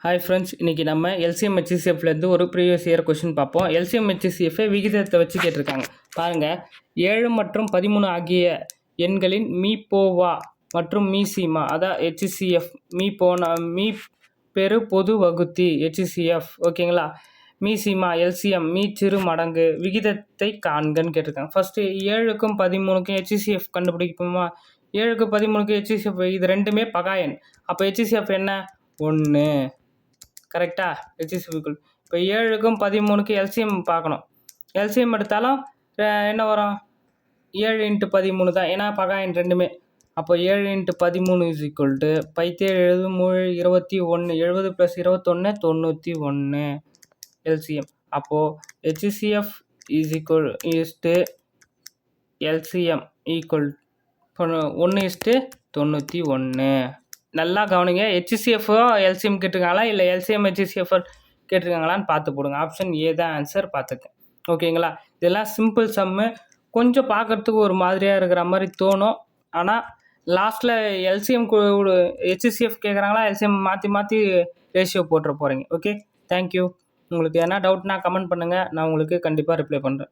Hi friends, இன்றைக்கி நம்ம LCM ஹெச்சிசிஎஃப்லேருந்து ஒரு ப்ரீவியஸ் இயர் கொஷின் பார்ப்போம். எல்சிஎம் ஹெச்சிசிஎஃப்பை விகிதத்தை வச்சு கேட்டிருக்காங்க. பாருங்கள், 7 மற்றும் 13 ஆகிய எண்களின் மீபோவா மற்றும் மீசிமா, அதான் ஹெச்சிசிஎஃப். மீ பெரு பொது வகுத்தி ஹெச்சிசிஎஃப், ஓகேங்களா. மீசிமா எல்சிஎம், மீச்சிறு மடங்கு விகிதத்தை காண்கன்னு கேட்டிருக்காங்க. ஃபஸ்ட்டு 7க்கும் 13க்கும் ஹெச்சிசிஎஃப் கண்டுபிடிப்போமா? 7க்கு 13க்கு ஹெச்சிசிஎஃப், இது ரெண்டுமே பகா எண். அப்போ ஹெச்சிசிஎஃப் என்ன? 1. கரெக்டா? HCF equal. இப்போ 7க்கும் 13க்கு எல்சிஎம் பார்க்கணும். எல்சிஎம் எடுத்தாலும் என்ன வரும்? 7 × 13 தான், ஏன்னா பகா எண் ரெண்டுமே. அப்போ 7 × 13 இஸ் ஈக்குவல் டு 17 21. 70 + 21 91 எல்சிஎம். அப்போது HCF is equal to LCM equal 1:91. நல்லா கவனிங்க. ஹெச்சிசிஎஃப்ஓ எல்சிஎம் கேட்டிருக்காங்களா இல்லை எல்சிஎம் ஹெச்சிசிஎஃப் கேட்டிருக்காங்களான்னு பார்த்து போடுங்க. ஆப்ஷன் ஏ தான் ஆன்சர், பார்த்துக்கேன். ஓகேங்களா. இதெல்லாம் சிம்பிள் சம்மு. கொஞ்சம் பார்க்குறதுக்கு ஒரு மாதிரியாக இருக்கிற மாதிரி தோணும். ஆனால் லாஸ்ட்டில் எல்சிஎம் ஹெச்சிசிஎஃப் கேட்குறாங்களா, எல்சிஎம் மாற்றி மாற்றி ரேஷியோ போட்டுற போகிறீங்க. Okay, thank you. உங்களுக்கு எதனா டவுட்னா கமெண்ட் பண்ணுங்கள், நான் உங்களுக்கு கண்டிப்பாக ரிப்ளை பண்ணுறேன்.